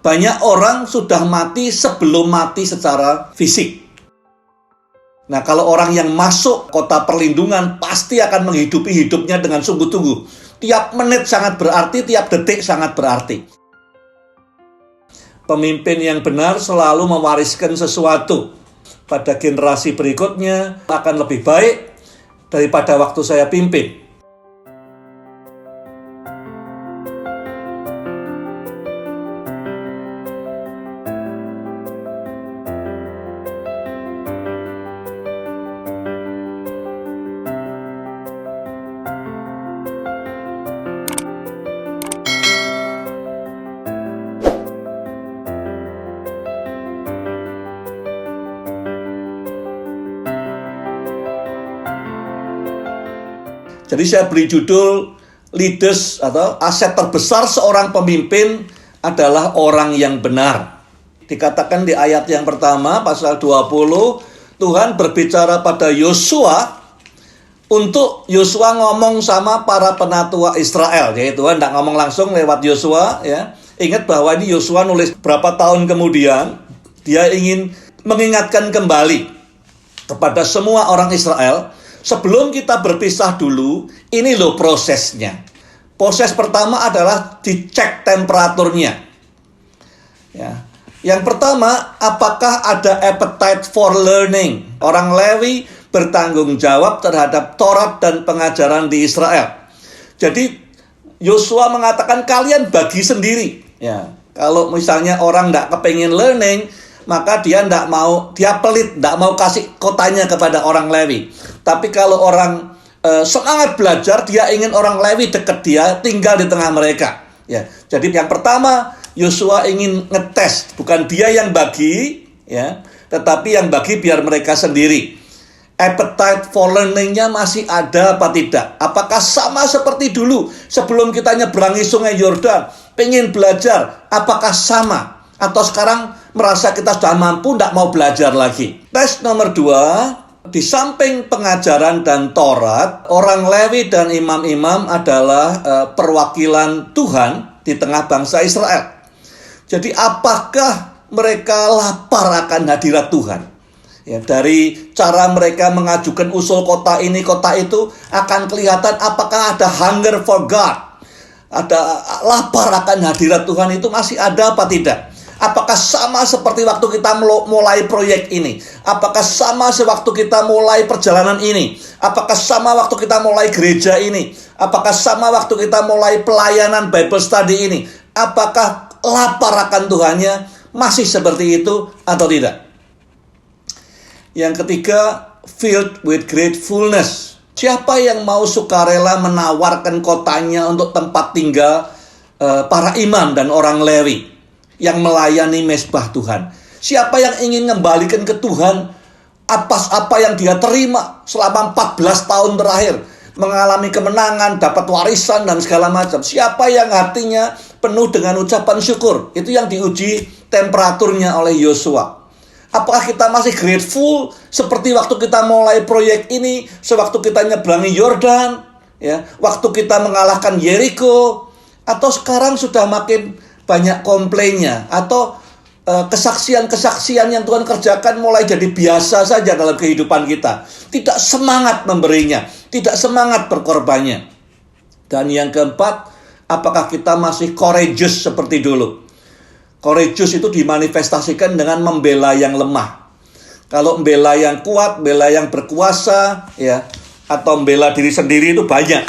banyak orang sudah mati sebelum mati secara fisik. Nah, kalau orang yang masuk kota perlindungan pasti akan menghidupi hidupnya dengan sungguh-sungguh. Tiap menit sangat berarti, tiap detik sangat berarti. Pemimpin yang benar selalu mewariskan sesuatu pada generasi berikutnya akan lebih baik daripada waktu saya pimpin. Jadi saya beri judul leaders atau aset terbesar seorang pemimpin adalah orang yang benar. Dikatakan di ayat yang pertama pasal 20, Tuhan berbicara pada Yosua untuk Yosua ngomong sama para penatua Israel. Jadi Tuhan tidak ngomong langsung lewat Yosua, ya. Ingat bahwa ini Yosua nulis berapa tahun kemudian, dia ingin mengingatkan kembali kepada semua orang Israel. Sebelum kita berpisah dulu, ini loh prosesnya. Proses pertama adalah dicek temperaturnya. Ya. Yang pertama, apakah ada appetite for learning? Orang Lewi bertanggung jawab terhadap Taurat dan pengajaran di Israel. Jadi Yosua mengatakan kalian bagi sendiri. Ya. Kalau misalnya orang tidak kepengen learning, maka dia tidak mau, dia pelit, tidak mau kasih kotanya kepada orang Lewi. Tapi kalau orang semangat belajar, dia ingin orang Lewi dekat dia, tinggal di tengah mereka. Ya, jadi yang pertama, Yosua ingin ngetes, bukan dia yang bagi, ya, tetapi yang bagi biar mereka sendiri. Appetite for learning-nya masih ada apa tidak? Apakah sama seperti dulu sebelum kita nyeberangi sungai Yordan, pengen belajar? Apakah sama? Atau sekarang merasa kita sudah mampu, tidak mau belajar lagi? Tes nomor 2, di samping pengajaran dan Taurat, orang Lewi dan imam-imam adalah perwakilan Tuhan di tengah bangsa Israel. Jadi apakah mereka lapar akan hadirat Tuhan? Ya, dari cara mereka mengajukan usul kota ini, kota itu, akan kelihatan apakah ada hunger for God. Ada lapar akan hadirat Tuhan itu masih ada apa tidak? Apakah sama seperti waktu kita mulai proyek ini? Apakah sama sewaktu kita mulai perjalanan ini? Apakah sama waktu kita mulai gereja ini? Apakah sama waktu kita mulai pelayanan Bible study ini? Apakah lapar akan Tuhannya masih seperti itu atau tidak? Yang ketiga, filled with gratefulness. Siapa yang mau sukarela menawarkan kotanya untuk tempat tinggal para imam dan orang Lewi yang melayani mezbah Tuhan? Siapa yang ingin mengembalikan ke Tuhan apa yang dia terima selama 14 tahun terakhir, mengalami kemenangan, dapat warisan dan segala macam? Siapa yang hatinya penuh dengan ucapan syukur? Itu yang diuji temperaturnya oleh Yosua. Apakah kita masih grateful seperti waktu kita mulai proyek ini, sewaktu kita nyeberangi Yordan, ya, waktu kita mengalahkan Yeriko, atau sekarang sudah makin banyak komplainnya, atau kesaksian-kesaksian yang Tuhan kerjakan mulai jadi biasa saja dalam kehidupan kita. Tidak semangat memberinya, tidak semangat berkorbannya. Dan yang keempat, apakah kita masih courageous seperti dulu? Courageous itu dimanifestasikan dengan membela yang lemah. Kalau membela yang kuat, membela yang berkuasa, ya, atau membela diri sendiri itu banyak.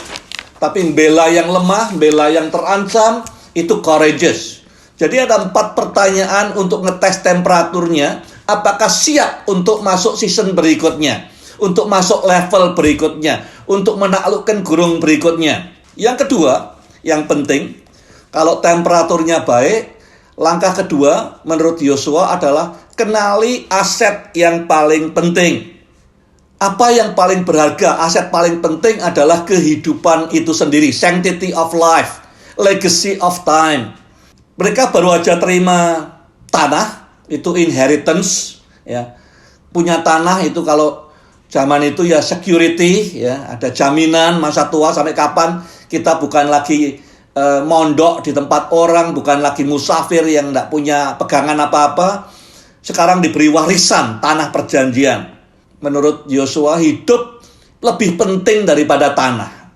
Tapi membela yang lemah, membela yang terancam, itu courageous. Jadi ada 4 pertanyaan untuk ngetes temperaturnya. Apakah siap untuk masuk season berikutnya, untuk masuk level berikutnya, untuk menaklukkan gurun berikutnya. Yang kedua, yang penting, kalau temperaturnya baik, langkah kedua menurut Yosua adalah kenali aset yang paling penting. Apa yang paling berharga? Aset paling penting adalah kehidupan itu sendiri. Sanctity of life, legacy of time. Mereka baru aja terima tanah, itu inheritance, ya. Punya tanah itu kalau zaman itu ya security, ya, ada jaminan masa tua sampai kapan kita bukan lagi mondok di tempat orang, bukan lagi musafir yang tidak punya pegangan apa-apa. Sekarang diberi warisan tanah perjanjian. Menurut Yosua, hidup lebih penting daripada tanah.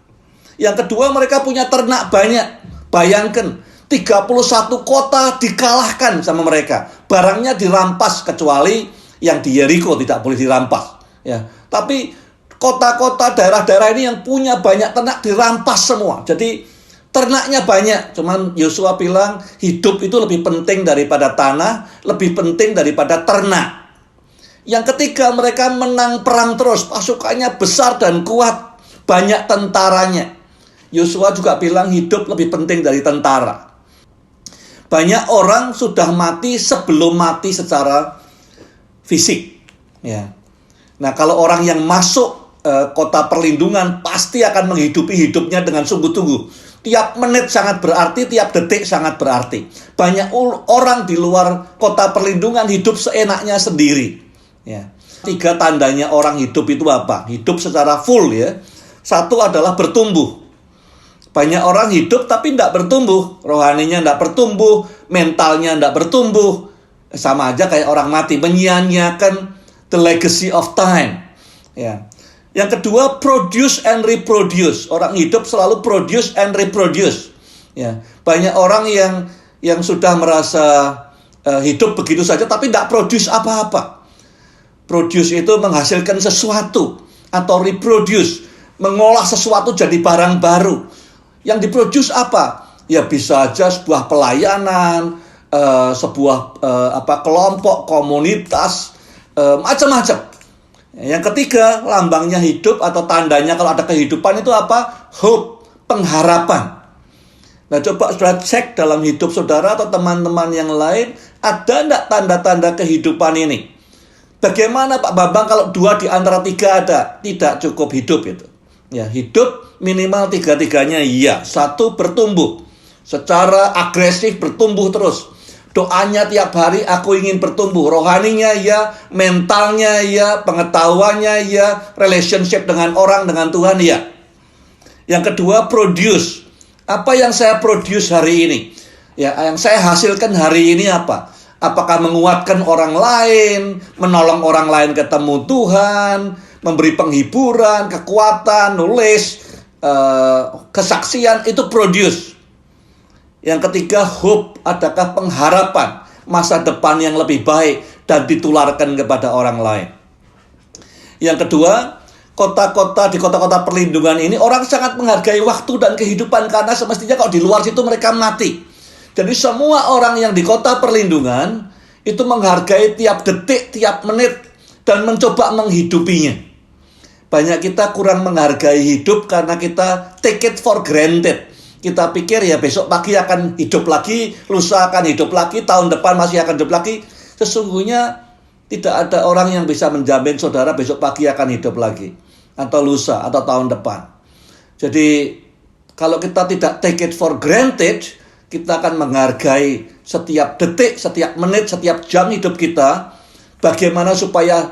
Yang kedua, mereka punya ternak banyak. Bayangkan, 31 kota dikalahkan sama mereka. Barangnya dirampas, kecuali yang di Yeriko tidak boleh dirampas. Ya, tapi kota-kota daerah-daerah ini yang punya banyak ternak dirampas semua. Jadi ternaknya banyak, cuman Yosua bilang hidup itu lebih penting daripada tanah, lebih penting daripada ternak. Yang ketiga, mereka menang perang terus, pasukannya besar dan kuat, banyak tentaranya. Yosua juga bilang hidup lebih penting dari tentara. Banyak orang sudah mati sebelum mati secara fisik. Ya. Nah, kalau orang yang masuk kota perlindungan pasti akan menghidupi hidupnya dengan sungguh-sungguh. Tiap menit sangat berarti, tiap detik sangat berarti. Banyak orang di luar kota perlindungan hidup seenaknya sendiri. Ya. 3 tandanya orang hidup itu apa? Hidup secara full ya. 1 adalah bertumbuh. Banyak orang hidup tapi tidak bertumbuh. Rohaninya tidak bertumbuh, mentalnya tidak bertumbuh. Sama aja kayak orang mati, menyia-nyiakan the legacy of time. Ya. Yang kedua, produce and reproduce. Orang hidup selalu produce and reproduce. Ya, banyak orang yang sudah merasa hidup begitu saja, tapi tidak produce apa-apa. Produce itu menghasilkan sesuatu, atau reproduce, mengolah sesuatu jadi barang baru. Yang diproduce apa? Ya bisa aja sebuah pelayanan, sebuah kelompok, komunitas, macam-macam. Yang ketiga, lambangnya hidup atau tandanya kalau ada kehidupan itu apa? Hope, pengharapan. Nah, coba saudara cek dalam hidup saudara atau teman-teman yang lain, ada enggak tanda-tanda kehidupan ini? Bagaimana Pak Bambang kalau 2 di antara 3 ada? Tidak cukup hidup itu. Ya, hidup minimal 3-tiganya iya. 1, bertumbuh. Secara agresif bertumbuh terus. Doanya tiap hari, aku ingin bertumbuh. Rohaninya ya, mentalnya ya, pengetahuannya ya, relationship dengan orang, dengan Tuhan ya. Yang kedua, produce. Apa yang saya produce hari ini? Ya, yang saya hasilkan hari ini apa? Apakah menguatkan orang lain, menolong orang lain ketemu Tuhan, memberi penghiburan, kekuatan, nulis, kesaksian, itu produce. Yang ketiga, hope, adakah pengharapan masa depan yang lebih baik dan ditularkan kepada orang lain. Yang kedua, di kota-kota perlindungan ini orang sangat menghargai waktu dan kehidupan, karena semestinya kalau di luar situ mereka mati. Jadi semua orang yang di kota perlindungan itu menghargai tiap detik, tiap menit, dan mencoba menghidupinya. Banyak kita kurang menghargai hidup karena kita take it for granted. Kita pikir ya besok pagi akan hidup lagi, lusa akan hidup lagi, tahun depan masih akan hidup lagi. Sesungguhnya tidak ada orang yang bisa menjamin saudara besok pagi akan hidup lagi, atau lusa, atau tahun depan. Jadi kalau kita tidak take it for granted, kita akan menghargai setiap detik, setiap menit, setiap jam hidup kita. Bagaimana supaya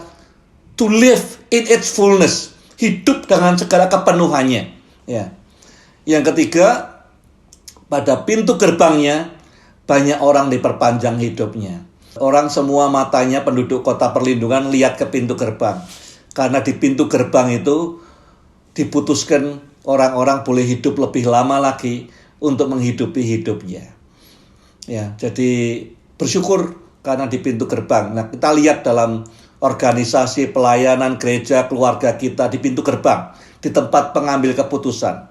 to live in its fullness, hidup dengan segala kepenuhannya. Ya. Yang ketiga, pada pintu gerbangnya banyak orang diperpanjang hidupnya. Orang semua matanya penduduk kota perlindungan lihat ke pintu gerbang. Karena di pintu gerbang itu diputuskan orang-orang boleh hidup lebih lama lagi untuk menghidupi hidupnya. Ya, jadi bersyukur karena di pintu gerbang. Nah, kita lihat dalam organisasi pelayanan gereja keluarga kita di pintu gerbang, di tempat pengambil keputusan.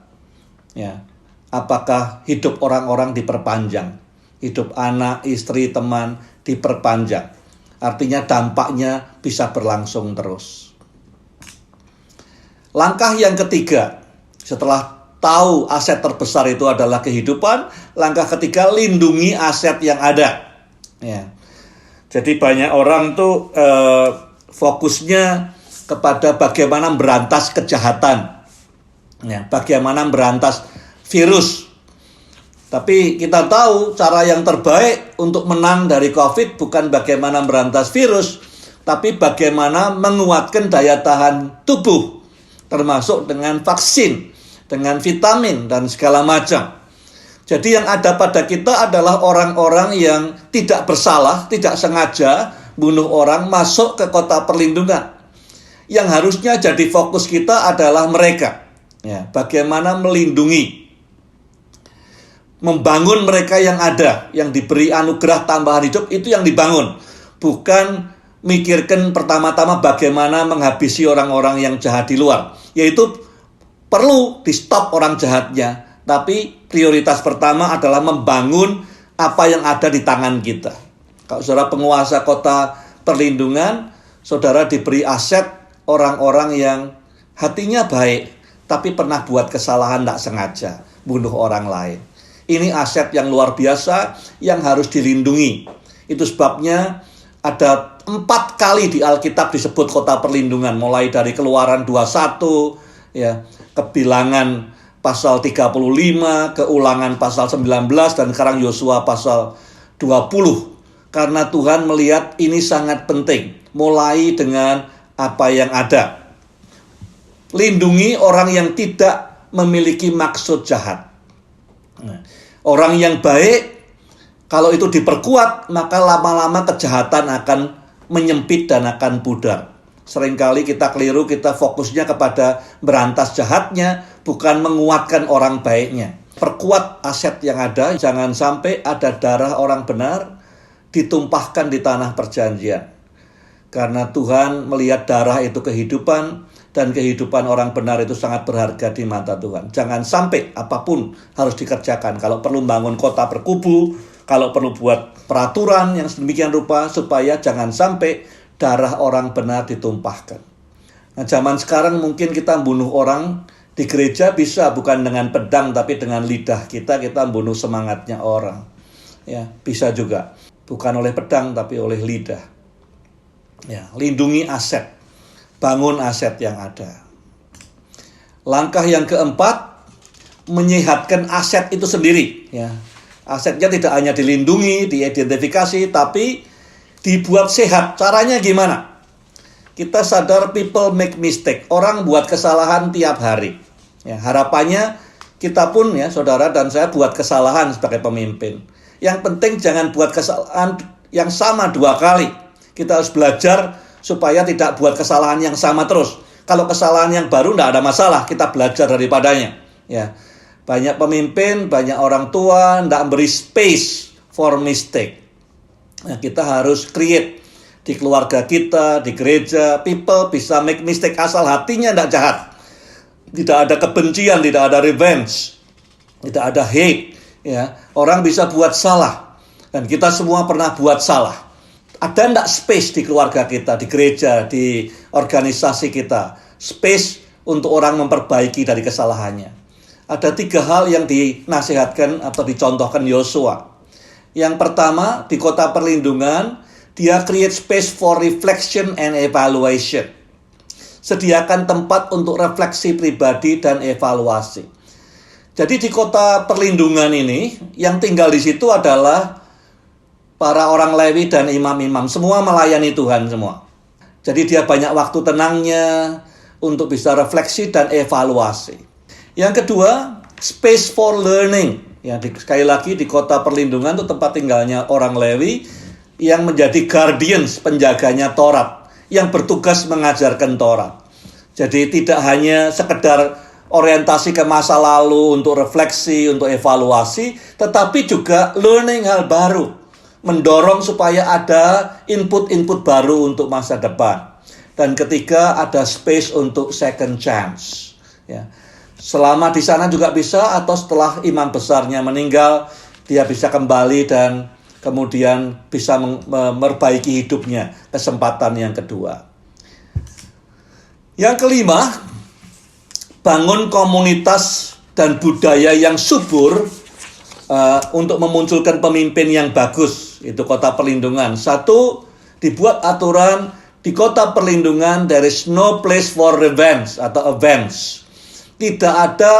Ya. Apakah hidup orang-orang diperpanjang? Hidup anak, istri, teman diperpanjang. Artinya dampaknya bisa berlangsung terus. Langkah yang ketiga, setelah tahu aset terbesar itu adalah kehidupan, langkah ketiga, lindungi aset yang ada. Ya. Jadi banyak orang tuh fokusnya kepada bagaimana berantas kejahatan. Ya, bagaimana berantas virus. Tapi kita tahu cara yang terbaik untuk menang dari COVID bukan bagaimana berantas virus, tapi bagaimana menguatkan daya tahan tubuh, termasuk dengan vaksin, dengan vitamin dan segala macam. Jadi yang ada pada kita adalah orang-orang yang tidak bersalah, tidak sengaja bunuh orang, masuk ke kota perlindungan. Yang harusnya jadi fokus kita adalah mereka. Ya, bagaimana melindungi, membangun mereka yang ada, yang diberi anugerah tambahan hidup, itu yang dibangun. Bukan mikirkan pertama-tama bagaimana menghabisi orang-orang yang jahat di luar. Yaitu perlu di-stop orang jahatnya. Tapi prioritas pertama adalah membangun apa yang ada di tangan kita. Kalau saudara penguasa kota perlindungan, saudara diberi aset orang-orang yang hatinya baik, tapi pernah buat kesalahan tidak sengaja, bunuh orang lain. Ini aset yang luar biasa yang harus dilindungi. Itu sebabnya ada 4 kali di Alkitab disebut kota perlindungan. Mulai dari Keluaran 21, ya, Kebilangan pasal 35, Keulangan pasal 19, dan sekarang Yosua pasal 20. Karena Tuhan melihat ini sangat penting. Mulai dengan apa yang ada. Lindungi orang yang tidak memiliki maksud jahat. Orang yang baik, kalau itu diperkuat, maka lama-lama kejahatan akan menyempit dan akan pudar. Seringkali kita keliru, kita fokusnya kepada berantas jahatnya, bukan menguatkan orang baiknya. Perkuat aset yang ada, jangan sampai ada darah orang benar ditumpahkan di tanah perjanjian. Karena Tuhan melihat darah itu kehidupan, dan kehidupan orang benar itu sangat berharga di mata Tuhan. Jangan sampai apapun harus dikerjakan. Kalau perlu bangun kota berkubu, kalau perlu buat peraturan yang sedemikian rupa, supaya jangan sampai darah orang benar ditumpahkan. Nah, zaman sekarang mungkin kita bunuh orang di gereja bisa bukan dengan pedang, tapi dengan lidah kita bunuh semangatnya orang. Ya, bisa juga. Bukan oleh pedang, tapi oleh lidah. Ya, lindungi aset. Bangun aset yang ada. Langkah yang keempat, menyehatkan aset itu sendiri. Ya. Asetnya tidak hanya dilindungi, diidentifikasi, tapi dibuat sehat. Caranya gimana? Kita sadar people make mistake. Orang buat kesalahan tiap hari. Ya, harapannya kita pun, ya saudara dan saya, buat kesalahan sebagai pemimpin. Yang penting jangan buat kesalahan yang sama 2 kali. Kita harus belajar supaya tidak buat kesalahan yang sama terus. Kalau kesalahan yang baru tidak ada masalah, kita belajar daripadanya. Ya, banyak pemimpin, banyak orang tua tidak beri space for mistake. Nah, kita harus create di keluarga kita, di gereja, people bisa make mistake asal hatinya tidak jahat. Tidak ada kebencian, tidak ada revenge, tidak ada hate. Ya, orang bisa buat salah, dan kita semua pernah buat salah. Ada tidak space di keluarga kita, di gereja, di organisasi kita, space untuk orang memperbaiki dari kesalahannya? Ada 3 hal yang dinasihatkan atau dicontohkan Yosua. Yang pertama, di kota perlindungan, dia create space for reflection and evaluation. Sediakan tempat untuk refleksi pribadi dan evaluasi. Jadi di kota perlindungan ini, yang tinggal di situ adalah para orang Lewi dan imam-imam. Semua melayani Tuhan semua. Jadi dia banyak waktu tenangnya untuk bisa refleksi dan evaluasi. Yang kedua, space for learning. Ya, sekali lagi di kota perlindungan itu tempat tinggalnya orang Lewi yang menjadi guardians, penjaganya Taurat, yang bertugas mengajarkan Taurat. Jadi tidak hanya sekedar orientasi ke masa lalu untuk refleksi, untuk evaluasi, tetapi juga learning hal baru, mendorong supaya ada input-input baru untuk masa depan. Dan ketiga, ada space untuk second chance. Ya. Selama di sana juga bisa, atau setelah imam besarnya meninggal, dia bisa kembali dan kemudian bisa memperbaiki hidupnya, kesempatan yang kedua. Yang kelima, bangun komunitas dan budaya yang subur untuk memunculkan pemimpin yang bagus. Itu kota perlindungan. 1, dibuat aturan di kota perlindungan, there is no place for revenge atau avenge. Tidak ada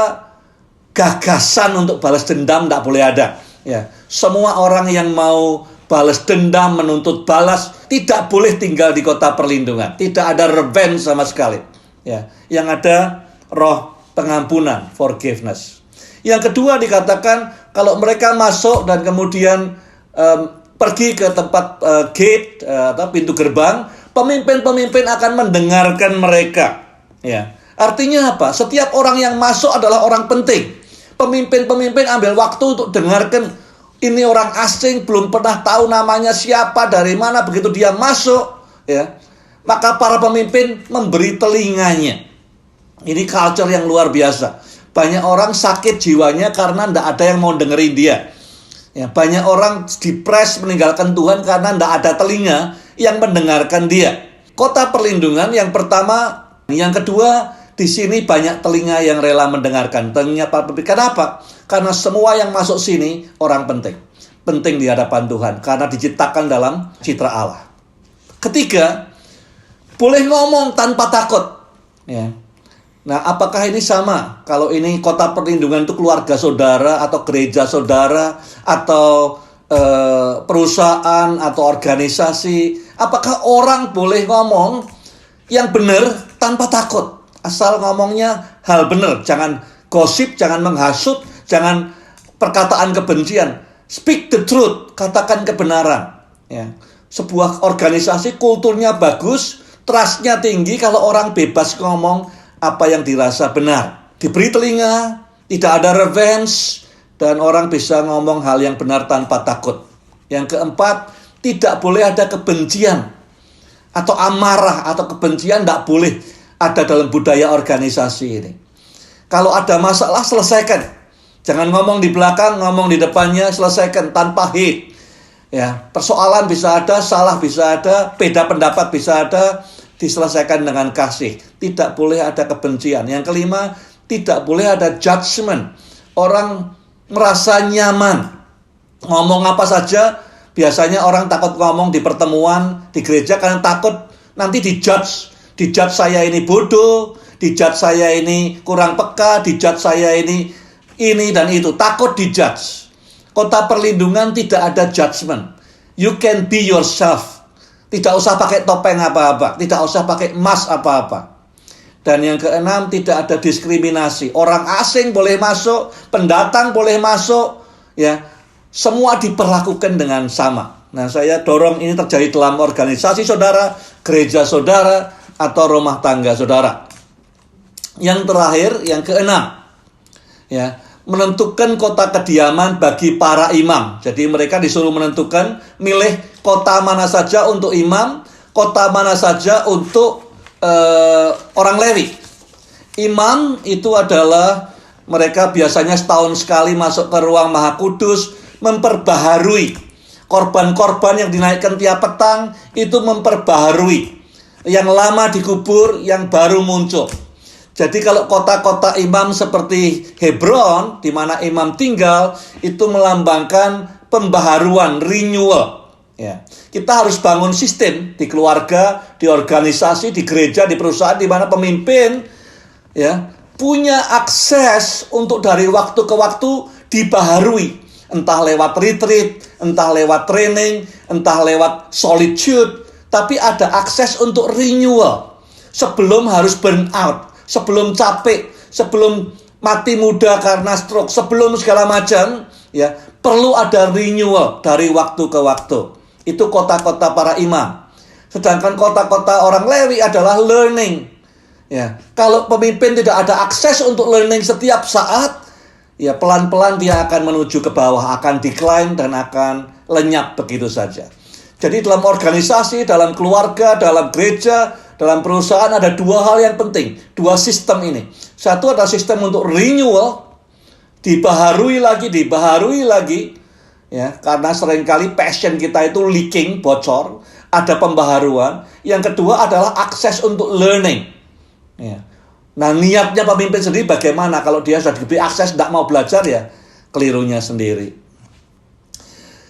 gagasan untuk balas dendam, tidak boleh ada. Ya, semua orang yang mau balas dendam, menuntut balas, tidak boleh tinggal di kota perlindungan. Tidak ada revenge sama sekali. Ya, yang ada roh pengampunan, forgiveness. Yang kedua dikatakan kalau mereka masuk dan kemudian pergi ke tempat gate atau pintu gerbang, pemimpin-pemimpin akan mendengarkan mereka. Ya, artinya apa? Setiap orang yang masuk adalah orang penting. Pemimpin-pemimpin ambil waktu untuk dengarkan. Ini orang asing, belum pernah tahu namanya siapa, dari mana, begitu dia masuk, ya, maka para pemimpin memberi telinganya. Ini culture yang luar biasa. Banyak orang sakit jiwanya karena tidak ada yang mau dengerin dia. Ya, banyak orang depres meninggalkan Tuhan karena tidak ada telinga yang mendengarkan dia. Kota perlindungan yang pertama, yang kedua, di sini banyak telinga yang rela mendengarkan. Telinga para pemimpin. Kenapa? Karena semua yang masuk sini orang penting. Penting di hadapan Tuhan. Karena diciptakan dalam citra Allah. Ketiga, boleh ngomong tanpa takut. Ya. Nah, apakah ini sama? Kalau ini kota perlindungan itu keluarga saudara, atau gereja saudara, atau perusahaan, atau organisasi. Apakah orang boleh ngomong yang benar tanpa takut? Asal ngomongnya hal benar, jangan gosip, jangan menghasut, jangan perkataan kebencian. Speak the truth, katakan kebenaran. Ya. Sebuah organisasi kulturnya bagus, trust-nya tinggi kalau orang bebas ngomong apa yang dirasa benar. Diberi telinga, tidak ada revenge, dan orang bisa ngomong hal yang benar tanpa takut. Yang keempat, tidak boleh ada kebencian atau amarah atau kebencian, tidak boleh ada dalam budaya organisasi ini. Kalau ada masalah, selesaikan. Jangan ngomong di belakang, ngomong di depannya, selesaikan tanpa hate. Ya, persoalan bisa ada, salah bisa ada, beda pendapat bisa ada, diselesaikan dengan kasih. Tidak boleh ada kebencian. Yang kelima, tidak boleh ada judgment. Orang merasa nyaman ngomong apa saja. Biasanya orang takut ngomong di pertemuan, di gereja, karena takut nanti dijudge. Dijudge saya ini bodoh, dijudge saya ini kurang peka, dijudge saya ini dan itu. Takut dijudge. Kota perlindungan tidak ada judgment. You can be yourself. Tidak usah pakai topeng apa-apa, tidak usah pakai emas apa-apa. Dan yang keenam, tidak ada diskriminasi. Orang asing boleh masuk, pendatang boleh masuk, ya. Semua diperlakukan dengan sama. Nah, saya dorong ini terjadi dalam organisasi saudara, gereja saudara, atau rumah tangga saudara. Yang terakhir, yang keenam, ya, menentukan kota kediaman bagi para imam. Jadi mereka disuruh menentukan, milih kota mana saja untuk imam, kota mana saja untuk orang Lewi. Imam itu adalah mereka biasanya setahun sekali masuk ke ruang Maha Kudus, memperbaharui korban-korban yang dinaikkan tiap petang, itu memperbaharui. Yang lama dikubur, yang baru muncul. Jadi kalau kota-kota imam seperti Hebron, di mana imam tinggal, itu melambangkan pembaharuan, renewal. Ya. Kita harus bangun sistem di keluarga, di organisasi, di gereja, di perusahaan, di mana pemimpin, ya, punya akses untuk dari waktu ke waktu dibaharui. Entah lewat retreat, entah lewat training, entah lewat solitude, tapi ada akses untuk renewal. Sebelum harus burn out, sebelum capek, sebelum mati muda karena stroke, sebelum segala macam, ya, perlu ada renewal dari waktu ke waktu. Itu kota-kota para imam. Sedangkan kota-kota orang Lewi adalah learning. Ya, kalau pemimpin tidak ada akses untuk learning setiap saat, ya pelan-pelan dia akan menuju ke bawah, akan decline dan akan lenyap begitu saja. Jadi dalam organisasi, dalam keluarga, dalam gereja, dalam perusahaan ada dua hal yang penting, dua sistem ini. Satu adalah sistem untuk renewal, dibaharui lagi, ya, karena seringkali passion kita itu leaking, bocor, ada pembaharuan. Yang kedua adalah akses untuk learning. Ya. Nah, niatnya pemimpin sendiri bagaimana? Kalau dia sudah diberi akses, tidak mau belajar, ya kelirunya sendiri.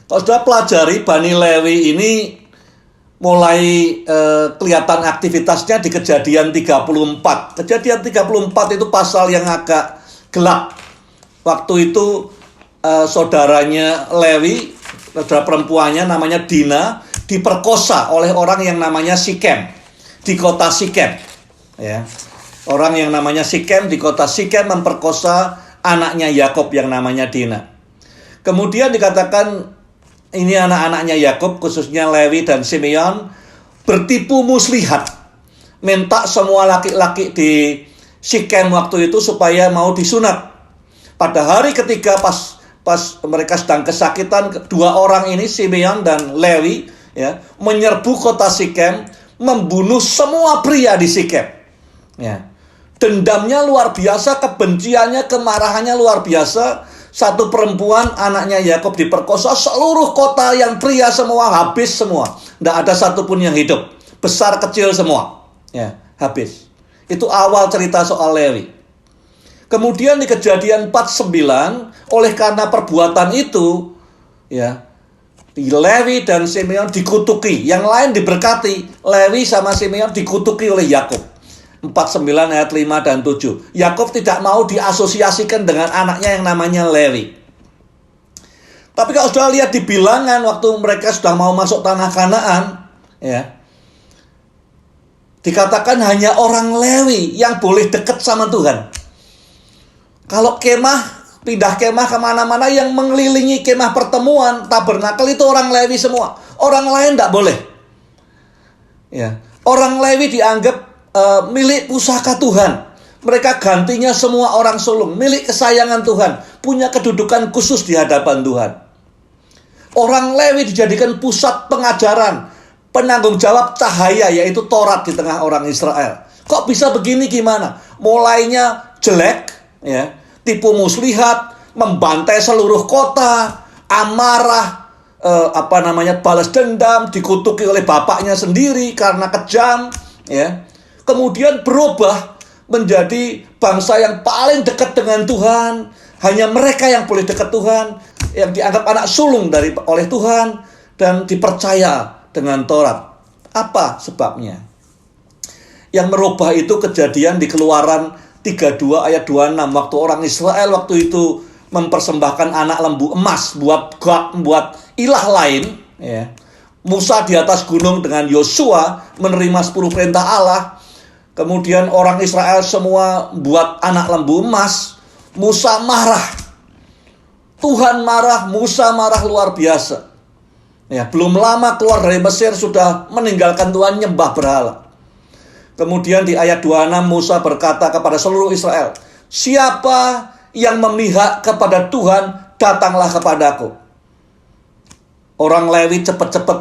Kalau sudah pelajari, Bani Lewi ini mulai kelihatan aktivitasnya di Kejadian 34. Kejadian 34 itu pasal yang agak gelap. Waktu itu saudaranya Lewi, saudara perempuannya namanya Dina, diperkosa oleh orang yang namanya Sikem di kota Sikem. Ya. Orang yang namanya Sikem di kota Sikem memperkosa anaknya Yakub yang namanya Dina. Kemudian dikatakan ini anak-anaknya Yakub, khususnya Lewi dan Simeon, bertipu muslihat, minta semua laki-laki di Sikem waktu itu supaya mau disunat. Pada hari ketiga pas mereka sedang kesakitan, dua orang ini, Simeon dan Lewi, ya, menyerbu kota Sikem, membunuh semua pria di Sikem. Ya. Dendamnya luar biasa, kebenciannya, kemarahannya luar biasa. Satu perempuan, anaknya Yakub, diperkosa, seluruh kota yang pria semua habis semua. Tidak ada satupun yang hidup. Besar kecil semua. Ya, habis. Itu awal cerita soal Lewi. Kemudian di Kejadian 49, oleh karena perbuatan itu, ya, Lewi dan Simeon dikutuki. Yang lain diberkati. Lewi sama Simeon dikutuki oleh Yakub. 49 ayat 5 dan 7. Yakub tidak mau diasosiasikan dengan anaknya yang namanya Lewi. Tapi kalau sudah lihat di bilangan waktu mereka sudah mau masuk tanah Kanaan, ya, dikatakan hanya orang Lewi yang boleh dekat sama Tuhan. Kalau pindah kemah kemana-mana, yang mengelilingi kemah pertemuan, tabernakel, itu orang Lewi semua. Orang lain tidak boleh. Ya. Orang Lewi dianggap milik pusaka Tuhan. Mereka gantinya semua orang sulung, milik kesayangan Tuhan, punya kedudukan khusus di hadapan Tuhan. Orang Lewi dijadikan pusat pengajaran, penanggung jawab cahaya, yaitu Taurat di tengah orang Israel. Kok bisa begini, gimana? Mulainya jelek, ya, tipu muslihat, membantai seluruh kota, amarah, balas dendam, dikutuki oleh bapaknya sendiri karena kejam, ya. Kemudian berubah menjadi bangsa yang paling dekat dengan Tuhan. Hanya mereka yang boleh dekat Tuhan, yang dianggap anak sulung oleh Tuhan, dan dipercaya dengan Taurat. Apa sebabnya? Yang merubah itu kejadian di Keluaran 32 ayat 26. Waktu orang Israel waktu itu mempersembahkan anak lembu emas buat ilah lain, ya. Musa di atas gunung dengan Yosua menerima 10 perintah Allah. Kemudian orang Israel semua buat anak lembu emas. Musa marah. Tuhan marah, Musa marah luar biasa. Ya, belum lama keluar dari Mesir sudah meninggalkan Tuhan, nyembah berhala. Kemudian di ayat 26 Musa berkata kepada seluruh Israel, siapa yang memihak kepada Tuhan, datanglah kepadaku. Orang Lewi cepat-cepat,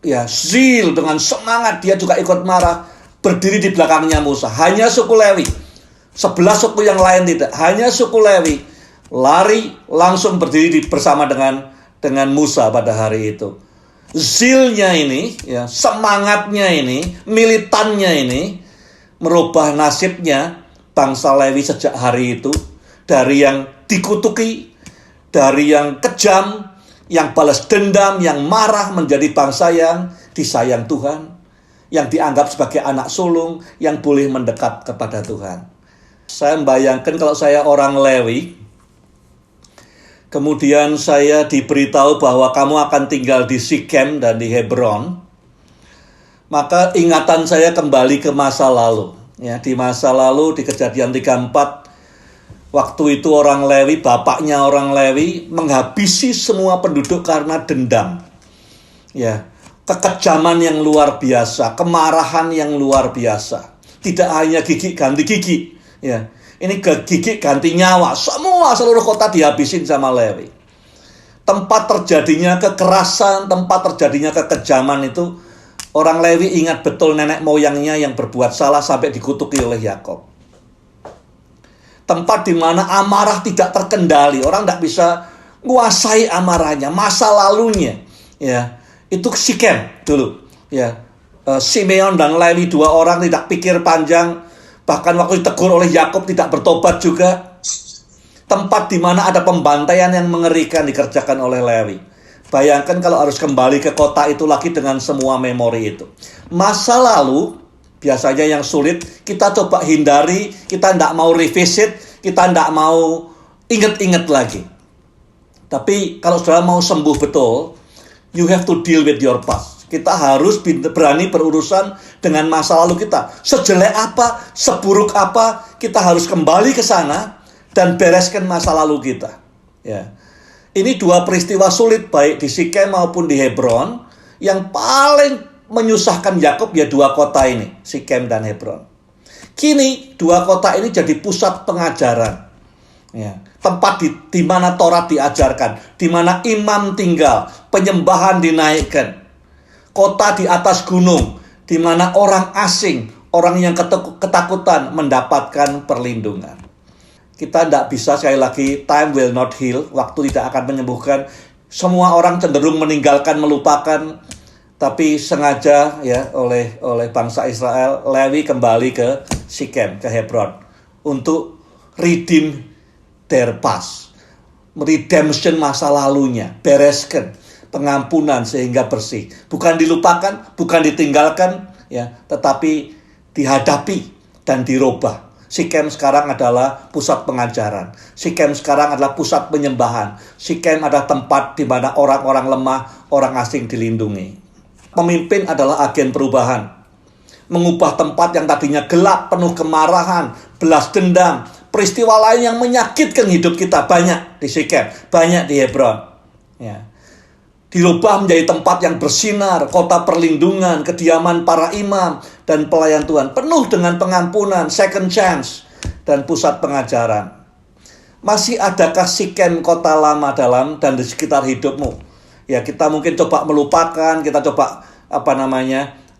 ya, zil, dengan semangat dia juga ikut marah, berdiri di belakangnya Musa. Hanya suku Lewi, 11 suku yang lain tidak. Hanya suku Lewi lari langsung berdiri bersama dengan Musa pada hari itu. Zilnya ini, ya, semangatnya ini, militannya ini merubah nasibnya bangsa Lewi sejak hari itu. Dari yang dikutuki, dari yang kejam, yang balas dendam, yang marah, menjadi bangsa yang disayang Tuhan, yang dianggap sebagai anak sulung, yang boleh mendekat kepada Tuhan. Saya membayangkan kalau saya orang Lewi, kemudian saya diberitahu bahwa kamu akan tinggal di Sikem dan di Hebron, maka ingatan saya kembali ke masa lalu. Ya, di masa lalu, di Kejadian 34, waktu itu orang Lewi, bapaknya orang Lewi, menghabisi semua penduduk karena dendam. Ya, kekejaman yang luar biasa, kemarahan yang luar biasa. Tidak hanya gigi ganti gigi, ya. Ini gigi ganti nyawa. Seluruh kota dihabisin sama Lewi. Tempat terjadinya kekerasan, tempat terjadinya kekejaman itu, orang Lewi ingat betul nenek moyangnya yang berbuat salah sampai dikutuki oleh Yakub. Tempat di mana amarah tidak terkendali, orang tidak bisa menguasai amarahnya, masa lalunya, ya. Itu Sikem dulu, ya. Simeon dan Lewi, dua orang tidak pikir panjang, bahkan waktu ditegur oleh Yakub tidak bertobat juga. Tempat di mana ada pembantaian yang mengerikan dikerjakan oleh Lewi. Bayangkan kalau harus kembali ke kota itu lagi dengan semua memori itu. Masa lalu biasanya yang sulit kita coba hindari, kita tidak mau revisit, kita tidak mau ingat-ingat lagi. Tapi kalau saudara mau sembuh betul, you have to deal with your past. Kita harus berani berurusan dengan masa lalu kita. Sejelek apa, seburuk apa, kita harus kembali ke sana dan bereskan masa lalu kita. Ya. Ini dua peristiwa sulit baik di Sikem maupun di Hebron. Yang paling menyusahkan Yakub ya dua kota ini, Sikem dan Hebron. Kini dua kota ini jadi pusat pengajaran. Ya, tempat di mana Taurat diajarkan, di mana imam tinggal, penyembahan dinaikkan. Kota di atas gunung, di mana orang asing, orang yang ketakutan mendapatkan perlindungan. Kita tidak bisa, sekali lagi, time will not heal, waktu tidak akan menyembuhkan. Semua orang cenderung meninggalkan, melupakan, tapi sengaja ya oleh bangsa Israel, Lewi kembali ke Sikem, ke Hebron untuk redeem their past, redemption masa lalunya, bereskan, pengampunan sehingga bersih. Bukan dilupakan, bukan ditinggalkan, ya, tetapi dihadapi dan dirubah. Sikem sekarang adalah pusat pengajaran. Sikem sekarang adalah pusat penyembahan. Sikem adalah tempat di mana orang-orang lemah, orang asing dilindungi. Pemimpin adalah agen perubahan. Mengubah tempat yang tadinya gelap, penuh kemarahan, belas dendam, peristiwa lain yang menyakitkan hidup kita banyak di Sikem, banyak di Hebron. Ya. Dirubah menjadi tempat yang bersinar, kota perlindungan, kediaman para imam, dan pelayan Tuhan. Penuh dengan pengampunan, second chance, dan pusat pengajaran. Masih adakah Sikem kota lama dalam dan di sekitar hidupmu? Ya, kita mungkin coba melupakan, kita coba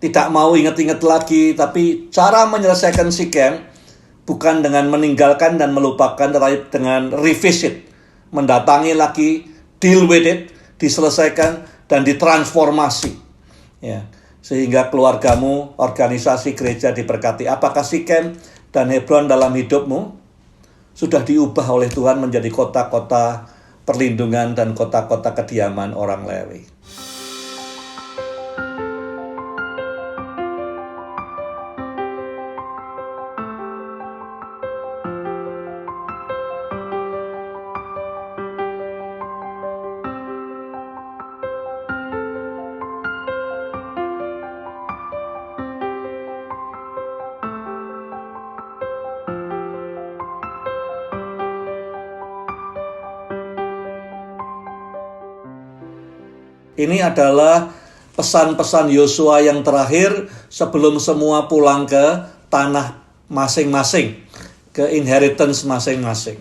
tidak mau ingat-ingat lagi. Tapi cara menyelesaikan Sikem bukan dengan meninggalkan dan melupakan, tetapi dengan revisit, mendatangi lagi, deal with it, diselesaikan dan ditransformasi, ya, sehingga keluargamu, organisasi gereja diberkati. Apakah Sikem dan Hebron dalam hidupmu sudah diubah oleh Tuhan menjadi kota-kota perlindungan dan kota-kota kediaman orang Lewi? Ini adalah pesan-pesan Yosua yang terakhir sebelum semua pulang ke tanah masing-masing, ke inheritance masing-masing.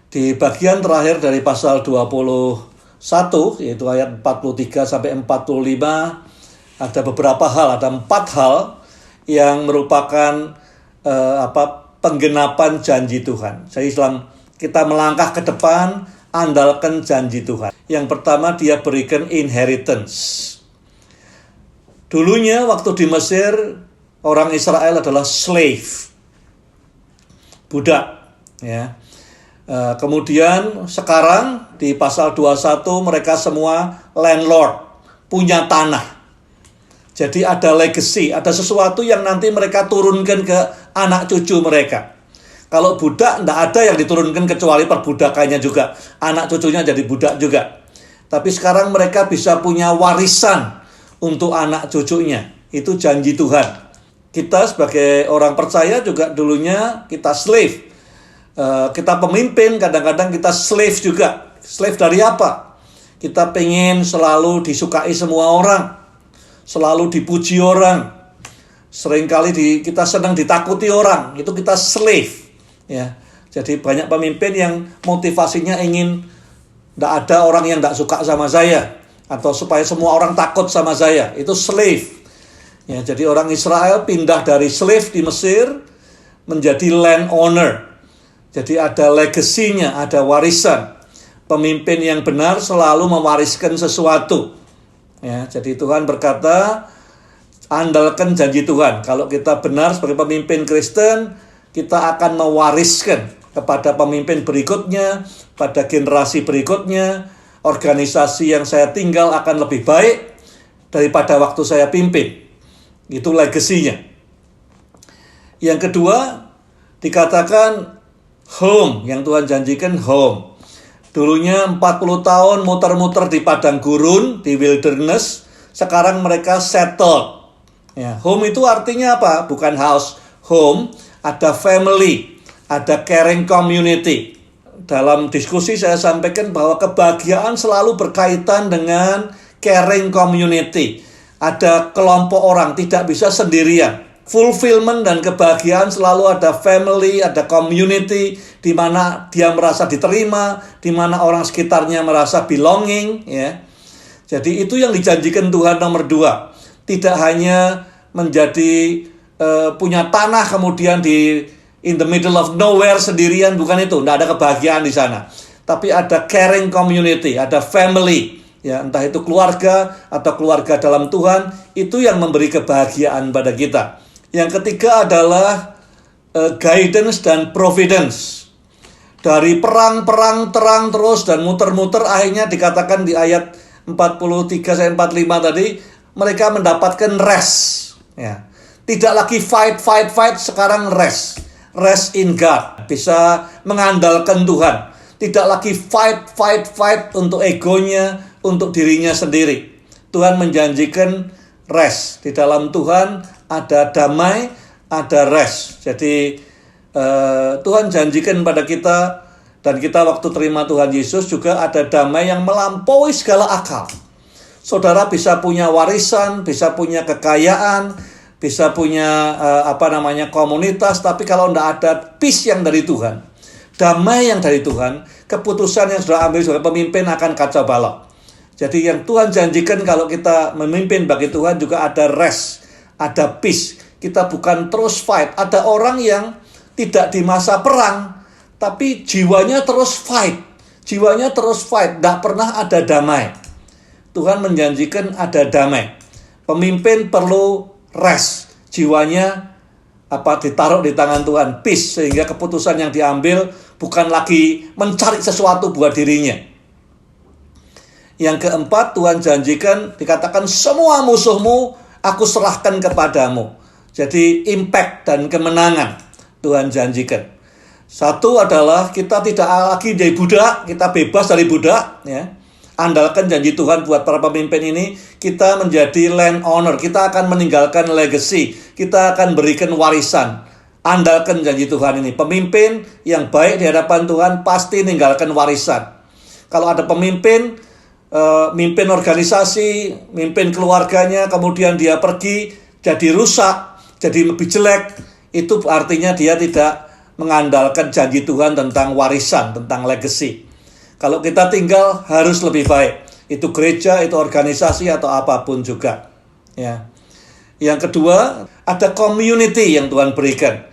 Di bagian terakhir dari pasal 21, yaitu ayat 43 sampai 45, ada beberapa hal, ada 4 hal yang merupakan penggenapan janji Tuhan. Jadi dalam kita melangkah ke depan, andalkan janji Tuhan. Yang pertama, dia berikan inheritance. Dulunya waktu di Mesir, orang Israel adalah slave, budak. Ya. Kemudian sekarang di pasal 21 mereka semua landlord, punya tanah. Jadi ada legacy, ada sesuatu yang nanti mereka turunkan ke anak cucu mereka. Kalau budak, tidak ada yang diturunkan kecuali perbudakannya juga. Anak cucunya jadi budak juga. Tapi sekarang mereka bisa punya warisan untuk anak cucunya. Itu janji Tuhan. Kita sebagai orang percaya juga dulunya kita slave. Kita pemimpin, kadang-kadang kita slave juga. Slave dari apa? Kita pengen selalu disukai semua orang. Selalu dipuji orang. Seringkali kita senang ditakuti orang. Itu kita slave. Ya, jadi banyak pemimpin yang motivasinya ingin tidak ada orang yang tidak suka sama saya, atau supaya semua orang takut sama saya. Itu slave. Ya, jadi orang Israel pindah dari slave di Mesir menjadi landowner. Jadi ada legasinya, ada warisan. Pemimpin yang benar selalu mewariskan sesuatu. Ya, jadi Tuhan berkata, andalkan janji Tuhan. Kalau kita benar sebagai pemimpin Kristen, kita akan mewariskan kepada pemimpin berikutnya, pada generasi berikutnya, organisasi yang saya tinggal akan lebih baik daripada waktu saya pimpin. Itu legasinya. Yang kedua, dikatakan home, yang Tuhan janjikan home. Dulunya 40 tahun muter-muter di padang gurun, di wilderness, sekarang mereka settled. Ya, home itu artinya apa? Bukan house, home. Ada family, ada caring community. Dalam diskusi saya sampaikan bahwa kebahagiaan selalu berkaitan dengan caring community. Ada kelompok orang, tidak bisa sendirian. Fulfillment dan kebahagiaan selalu ada family, ada community, di mana dia merasa diterima, di mana orang sekitarnya merasa belonging, ya. Jadi itu yang dijanjikan Tuhan nomor 2. Tidak hanya menjadi punya tanah kemudian in the middle of nowhere sendirian, bukan itu. Tidak ada kebahagiaan di sana. Tapi ada caring community, ada family, ya, entah itu keluarga atau keluarga dalam Tuhan, itu yang memberi kebahagiaan pada kita. Yang ketiga adalah guidance dan providence. Dari perang terang terus dan muter-muter, akhirnya dikatakan di ayat 43-45 tadi, mereka mendapatkan rest, ya. Tidak lagi fight, sekarang rest in God, bisa mengandalkan Tuhan. Tidak lagi fight untuk egonya, untuk dirinya sendiri. Tuhan menjanjikan rest. Di dalam Tuhan ada damai, ada rest. Jadi Tuhan janjikan pada kita, dan kita waktu terima Tuhan Yesus juga ada damai yang melampaui segala akal. Saudara bisa punya warisan, bisa punya kekayaan, bisa punya komunitas, tapi kalau tidak ada peace yang dari Tuhan, damai yang dari Tuhan, keputusan yang sudah ambil sebagai pemimpin akan kacau balau. Jadi yang Tuhan janjikan kalau kita memimpin bagi Tuhan juga ada rest, ada peace. Kita bukan terus fight. Ada orang yang tidak di masa perang, tapi jiwanya terus fight. Tidak pernah ada damai. Tuhan menjanjikan ada damai. Pemimpin perlu rest, jiwanya ditaruh di tangan Tuhan, peace, sehingga keputusan yang diambil bukan lagi mencari sesuatu buat dirinya. Yang keempat, Tuhan janjikan, dikatakan semua musuhmu aku serahkan kepadamu. Jadi impact dan kemenangan Tuhan janjikan. Satu adalah kita tidak lagi jadi budak, kita bebas dari budak, ya. Andalkan janji Tuhan buat para pemimpin ini, kita menjadi land owner, kita akan meninggalkan legacy, kita akan berikan warisan. Andalkan janji Tuhan ini. Pemimpin yang baik di hadapan Tuhan pasti meninggalkan warisan. Kalau ada pemimpin, mimpin organisasi, mimpin keluarganya, kemudian dia pergi jadi rusak, jadi lebih jelek, itu artinya dia tidak mengandalkan janji Tuhan tentang warisan, tentang legacy. Kalau kita tinggal harus lebih baik. Itu gereja, itu organisasi, atau apapun juga, ya. Yang kedua, ada community yang Tuhan berikan.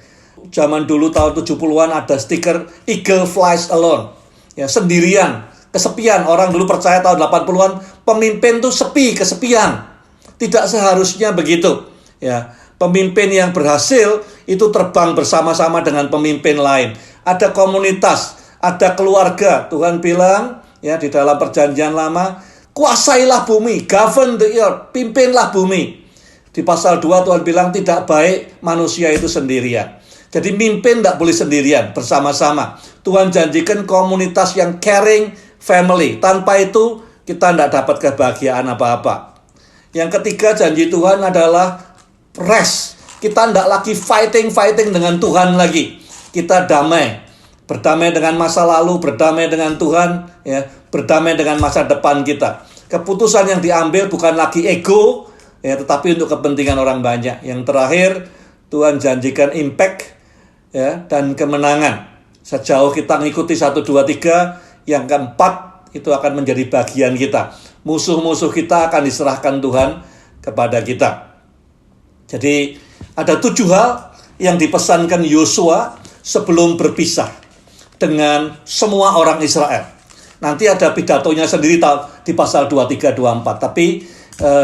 Zaman dulu tahun 70-an ada stiker Eagle Flies Alone, ya, sendirian, kesepian. Orang dulu percaya tahun 80-an pemimpin tuh kesepian. Tidak seharusnya begitu, ya. Pemimpin yang berhasil itu terbang bersama-sama dengan pemimpin lain. Ada komunitas, ada keluarga. Tuhan bilang, ya, di dalam perjanjian lama, kuasailah bumi, govern the earth, pimpinlah bumi. Di pasal 2 Tuhan bilang tidak baik manusia itu sendirian. Jadi mimpin tidak boleh sendirian, bersama-sama. Tuhan janjikan komunitas yang caring, family. Tanpa itu kita tidak dapat kebahagiaan apa-apa. Yang ketiga, janji Tuhan adalah rest. Kita tidak lagi fighting dengan Tuhan lagi. Kita damai. Berdamai dengan masa lalu, berdamai dengan Tuhan, ya, berdamai dengan masa depan kita. Keputusan yang diambil bukan lagi ego, ya, tetapi untuk kepentingan orang banyak. Yang terakhir, Tuhan janjikan impact, ya, dan kemenangan. Sejauh kita mengikuti 1, 2, 3, yang keempat itu akan menjadi bagian kita. Musuh-musuh kita akan diserahkan Tuhan kepada kita. Jadi ada 7 hal yang dipesankan Yosua sebelum berpisah dengan semua orang Israel. Nanti ada pidatonya sendiri di pasal 23, 24. Tapi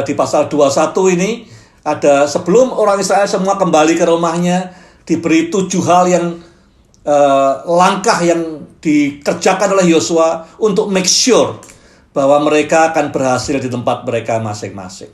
di pasal 21 ini ada sebelum orang Israel semua kembali ke rumahnya, diberi 7 hal yang langkah yang dikerjakan oleh Yosua untuk make sure bahwa mereka akan berhasil di tempat mereka masing-masing.